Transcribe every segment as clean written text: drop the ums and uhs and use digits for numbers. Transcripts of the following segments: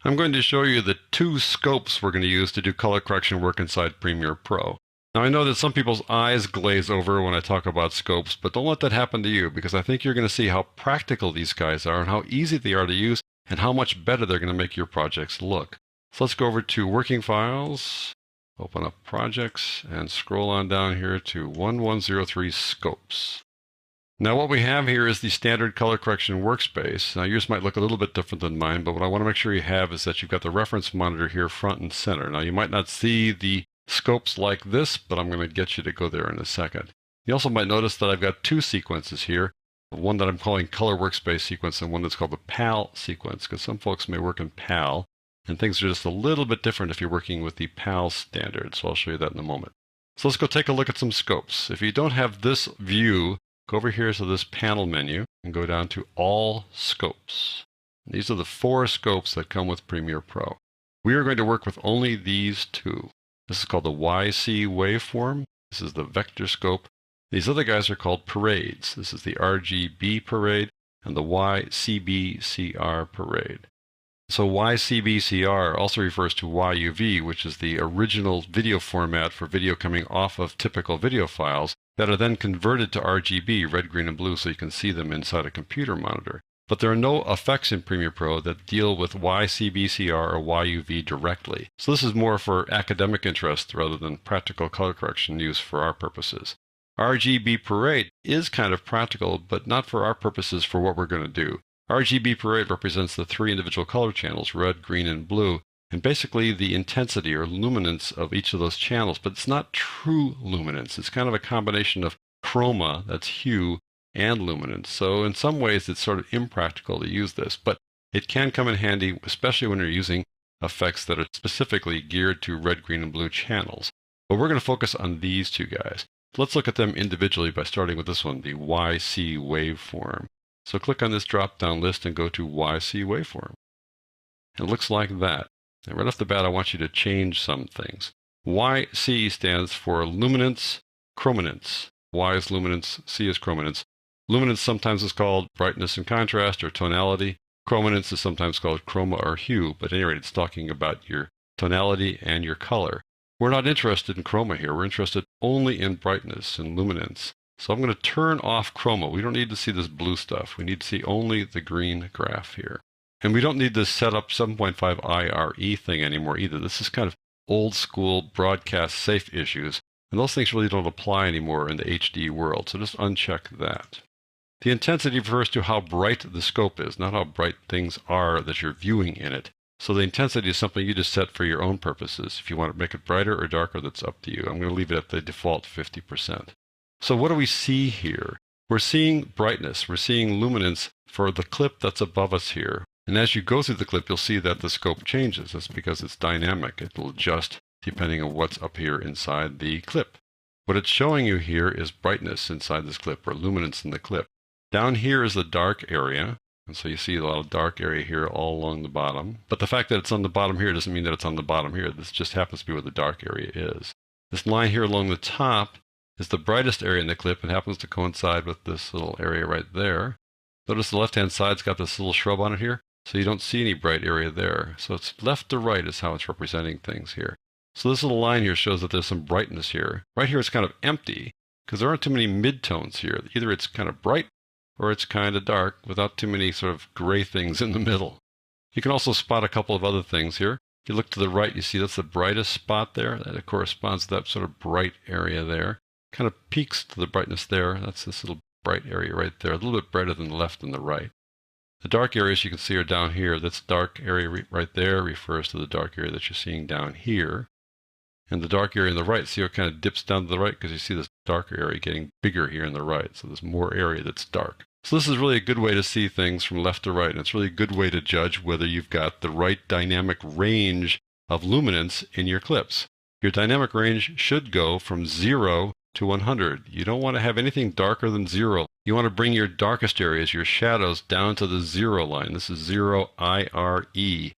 I'm going to show you the two scopes we're going to use to do color correction work inside Premiere Pro. Now I know that some people's eyes glaze over when I talk about scopes, but don't let that happen to you, because I think you're going to see how practical these guys are and how easy they are to use and how much better they're going to make your projects look. So let's go over to Working Files, open up Projects, and scroll on down here to 1103 Scopes. Now what we have here is the standard color correction workspace. Now yours might look a little bit different than mine, but what I want to make sure you have is that you've got the reference monitor here front and center. Now you might not see the scopes like this, but I'm going to get you to go there in a second. You also might notice that I've got two sequences here, one that I'm calling color workspace sequence and one that's called the PAL sequence, because some folks may work in PAL, and things are just a little bit different if you're working with the PAL standard, so I'll show you that in a moment. So let's go take a look at some scopes. If you don't have this view, go over here to this panel menu and go down to All Scopes. These are the 4 scopes that come with Premiere Pro. We are going to work with only these 2. This is called the YC waveform. This is the vector scope. These other guys are called parades. This is the RGB parade and the YCBCR parade. So YCBCR also refers to YUV, which is the original video format for video coming off of typical video files that are then converted to RGB, red, green, and blue, so you can see them inside a computer monitor. But there are no effects in Premiere Pro that deal with YCBCR or YUV directly. So this is more for academic interest rather than practical color correction use for our purposes. RGB Parade is kind of practical, but not for our purposes for what we're going to do. RGB Parade represents the 3 individual color channels, red, green, and blue, and basically the intensity or luminance of each of those channels, but it's not true luminance. It's kind of a combination of chroma, that's hue, and luminance. So in some ways it's sort of impractical to use this, but it can come in handy, especially when you're using effects that are specifically geared to red, green, and blue channels. But we're going to focus on these 2 guys. So let's look at them individually by starting with this one, the YC waveform. So click on this drop-down list and go to YC waveform. It looks like that. And right off the bat, I want you to change some things. YC stands for luminance, chrominance. Y is luminance, C is chrominance. Luminance sometimes is called brightness and contrast or tonality. Chrominance is sometimes called chroma or hue, but at any rate, it's talking about your tonality and your color. We're not interested in chroma here. We're interested only in brightness and luminance. So I'm going to turn off chroma. We don't need to see this blue stuff. We need to see only the green graph here. And we don't need this setup 7.5 IRE thing anymore either. This is kind of old school broadcast safe issues. And those things really don't apply anymore in the HD world. So just uncheck that. The intensity refers to how bright the scope is, not how bright things are that you're viewing in it. So the intensity is something you just set for your own purposes. If you want to make it brighter or darker, that's up to you. I'm going to leave it at the default 50%. So what do we see here? We're seeing brightness. We're seeing luminance for the clip that's above us here. And as you go through the clip, you'll see that the scope changes. That's because it's dynamic. It will adjust depending on what's up here inside the clip. What it's showing you here is brightness inside this clip, or luminance in the clip. Down here is the dark area. And so you see a lot of dark area here all along the bottom. But the fact that it's on the bottom here doesn't mean that it's on the bottom here. This just happens to be where the dark area is. This line here along the top is the brightest area in the clip and happens to coincide with this little area right there. Notice the left-hand side's got this little shrub on it here, so you don't see any bright area there. So it's left to right is how it's representing things here. So this little line here shows that there's some brightness here. Right here it's kind of empty because there aren't too many midtones here. Either it's kind of bright or it's kind of dark without too many sort of gray things in the middle. You can also spot a couple of other things here. If you look to the right, you see that's the brightest spot there. That corresponds to that sort of bright area there. Kind of peaks to the brightness there. That's this little bright area right there, a little bit brighter than the left and the right. The dark areas you can see are down here. This dark area right there refers to the dark area that you're seeing down here. And the dark area on the right, see how it kind of dips down to the right because you see this darker area getting bigger here on the right. So there's more area that's dark. So this is really a good way to see things from left to right. And it's really a good way to judge whether you've got the right dynamic range of luminance in your clips. Your dynamic range should go from 0 to 100. You don't want to have anything darker than 0. You want to bring your darkest areas, your shadows, down to the 0 line. This is 0 IRE.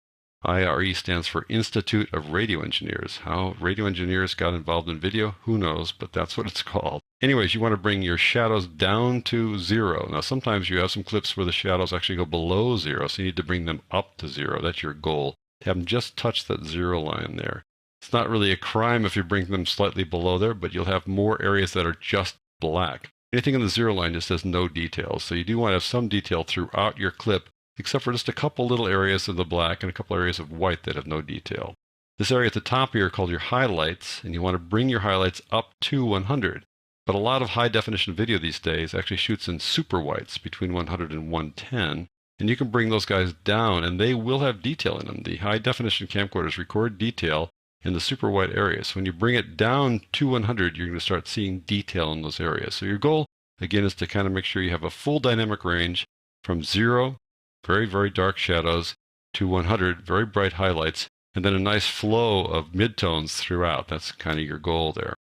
IRE stands for Institute of Radio Engineers. How radio engineers got involved in video, who knows, but that's what it's called. Anyways, you want to bring your shadows down to 0. Now, sometimes you have some clips where the shadows actually go below 0, so you need to bring them up to 0. That's your goal. to have them just touch that 0 line there. It's not really a crime if you bring them slightly below there, but you'll have more areas that are just black. Anything in the 0 line just has no details, so you do want to have some detail throughout your clip, except for just a couple little areas of the black and a couple areas of white that have no detail. This area at the top here are called your highlights, and you want to bring your highlights up to 100. But a lot of high-definition video these days actually shoots in super whites between 100 and 110, and you can bring those guys down, and they will have detail in them. The high-definition camcorders record detail in the super white areas. So when you bring it down to 100, you're going to start seeing detail in those areas. So your goal, again, is to kind of make sure you have a full dynamic range from 0, very, very dark shadows, to 100, very bright highlights, and then a nice flow of midtones throughout. That's kind of your goal there.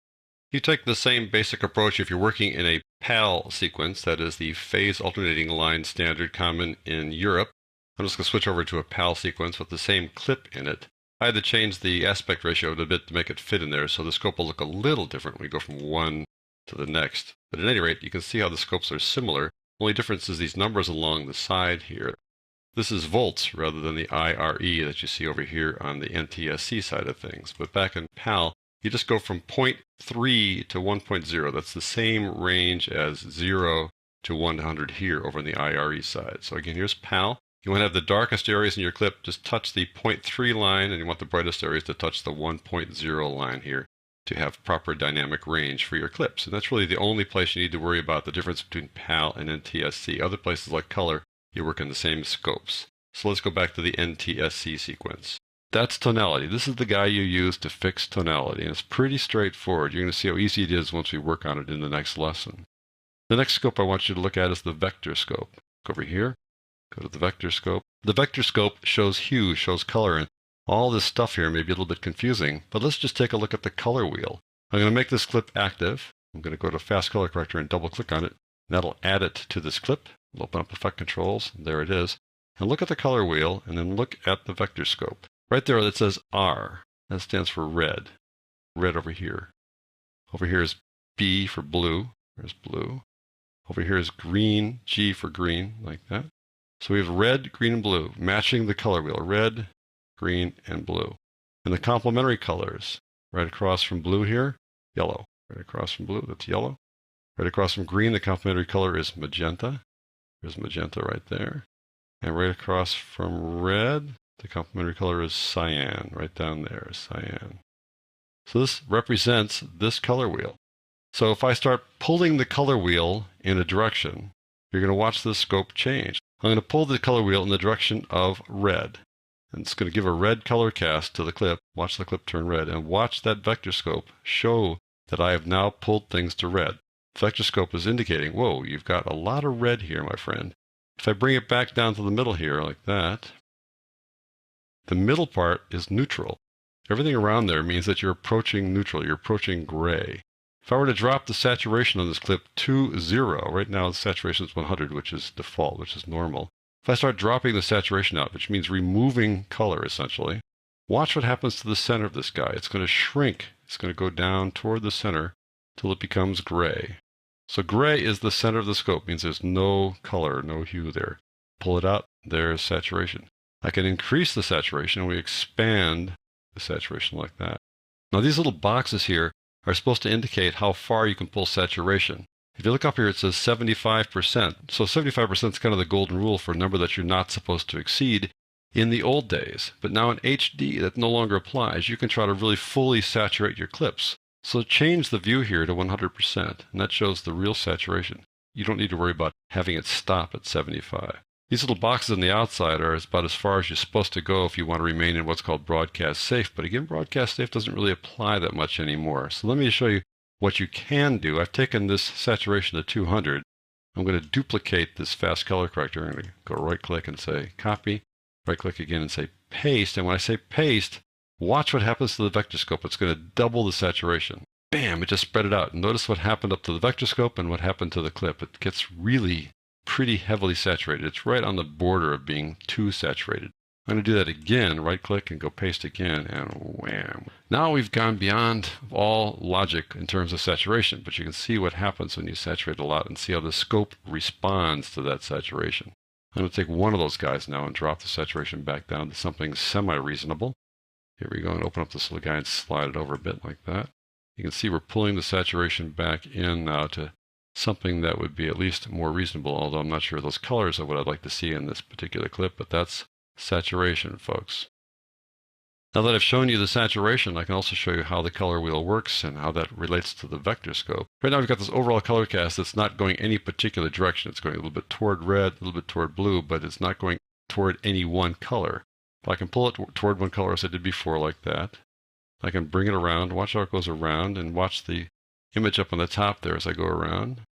You take the same basic approach if you're working in a PAL sequence, that is the phase alternating line standard common in Europe. I'm just going to switch over to a PAL sequence with the same clip in it. I had to change the aspect ratio a bit to make it fit in there, so the scope will look a little different when we go from one to the next. But at any rate, you can see how the scopes are similar. The only difference is these numbers along the side here. This is volts rather than the IRE that you see over here on the NTSC side of things. But back in PAL, you just go from 0.3 to 1.0. That's the same range as 0 to 100 here over on the IRE side. So again, here's PAL. You want to have the darkest areas in your clip just touch the 0.3 line, and you want the brightest areas to touch the 1.0 line here to have proper dynamic range for your clips. And that's really the only place you need to worry about the difference between PAL and NTSC. Other places like color, you work in the same scopes. So let's go back to the NTSC sequence. That's tonality. This is the guy you use to fix tonality, and it's pretty straightforward. You're going to see how easy it is once we work on it in the next lesson. The next scope I want you to look at is the vector scope. Go over here, go to the vector scope. The vector scope shows hue, shows color, and all this stuff here may be a little bit confusing, but let's just take a look at the color wheel. I'm going to make this clip active. I'm going to go to Fast Color Corrector and double click on it. That'll add it to this clip. We'll open up Effect Controls. There it is. And look at the color wheel, and then look at the vector scope. Right there it says R. That stands for red. Red over here. Over here is B for blue. There's blue. Over here is green, G for green, like that. So we have red, green, and blue, matching the color wheel. Red, green, and blue. And the complementary colors, right across from blue here, yellow. Right across from blue, that's yellow. Right across from green, the complementary color is magenta. There's magenta right there. And right across from red, the complementary color is cyan, right down there, cyan. So this represents this color wheel. So if I start pulling the color wheel in a direction, you're going to watch the scope change. I'm going to pull the color wheel in the direction of red. And it's going to give a red color cast to the clip. Watch the clip turn red, and watch that vector scope show that I have now pulled things to red. The vector scope is indicating, whoa, you've got a lot of red here, my friend. If I bring it back down to the middle here like that, the middle part is neutral. Everything around there means that you're approaching neutral, you're approaching gray. If I were to drop the saturation on this clip to 0, right now the saturation is 100, which is default, which is normal. If I start dropping the saturation out, which means removing color essentially, watch what happens to the center of this guy. It's going to shrink. It's going to go down toward the center till it becomes gray. So gray is the center of the scope, means there's no color, no hue there. Pull it out, there's saturation. I can increase the saturation, and we expand the saturation like that. Now these little boxes here are supposed to indicate how far you can pull saturation. If you look up here, it says 75%. So 75% is kind of the golden rule for a number that you're not supposed to exceed in the old days. But now in HD, that no longer applies. You can try to really fully saturate your clips. So change the view here to 100%, and that shows the real saturation. You don't need to worry about having it stop at 75. These little boxes on the outside are about as far as you're supposed to go if you want to remain in what's called broadcast safe. But again, broadcast safe doesn't really apply that much anymore. So let me show you what you can do. I've taken this saturation to 200. I'm going to duplicate this fast color corrector. I'm going to go right click and say copy, right click again and say paste. And when I say paste, watch what happens to the vector scope. It's going to double the saturation. Bam, it just spread it out. Notice what happened up to the vector scope and what happened to the clip. It gets really pretty heavily saturated. It's right on the border of being too saturated. I'm going to do that again, right click and go paste again, and wham. Now we've gone beyond all logic in terms of saturation, but you can see what happens when you saturate a lot and see how the scope responds to that saturation. I'm going to take one of those guys now and drop the saturation back down to something semi-reasonable. Here we go, and open up this little guy and slide it over a bit like that. You can see we're pulling the saturation back in now to something that would be at least more reasonable, although I'm not sure those colors are what I'd like to see in this particular clip, but that's saturation, folks. Now that I've shown you the saturation, I can also show you how the color wheel works and how that relates to the vector scope. Right now we've got this overall color cast that's not going any particular direction. It's going a little bit toward red, a little bit toward blue, but it's not going toward any one color. If I can pull it toward one color as I did before like that, I can bring it around, watch how it goes around, and watch the image up on the top there as I go around.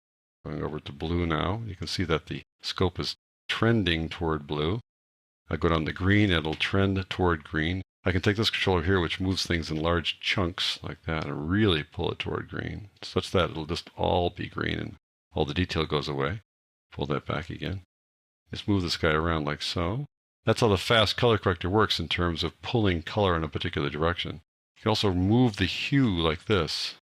Going over to blue now, you can see that the scope is trending toward blue. I go down to green, it'll trend toward green. I can take this controller here, which moves things in large chunks like that, and really pull it toward green, such that it'll just all be green and all the detail goes away. Pull that back again. Just move this guy around like so. That's how the fast color corrector works in terms of pulling color in a particular direction. You can also move the hue like this,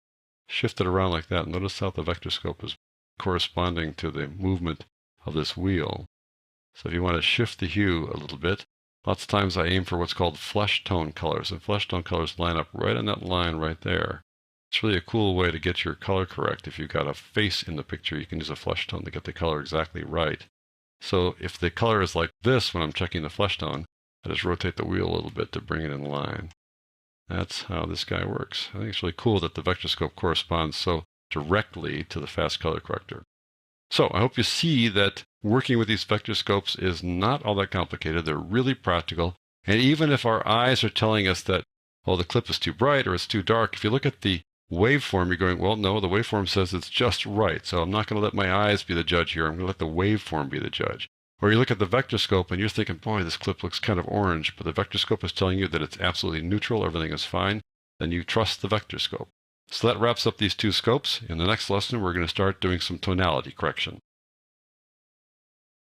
shift it around like that. Notice how the vector scope is corresponding to the movement of this wheel. So if you want to shift the hue a little bit, lots of times I aim for what's called flesh tone colors, and flesh tone colors line up right on that line right there. It's really a cool way to get your color correct. If you've got a face in the picture, you can use a flesh tone to get the color exactly right. So if the color is like this when I'm checking the flesh tone, I just rotate the wheel a little bit to bring it in line. That's how this guy works. I think it's really cool that the vector scope corresponds so directly to the fast color corrector. So I hope you see that working with these vector scopes is not all that complicated. They're really practical. And even if our eyes are telling us that, well, the clip is too bright or it's too dark, if you look at the waveform, you're going, well, no, the waveform says it's just right. So I'm not going to let my eyes be the judge here. I'm going to let the waveform be the judge. Or you look at the vector scope and you're thinking, boy, this clip looks kind of orange, but the vector scope is telling you that it's absolutely neutral, everything is fine. Then you trust the vector scope. So that wraps up these two scopes. In the next lesson, we're going to start doing some tonality correction.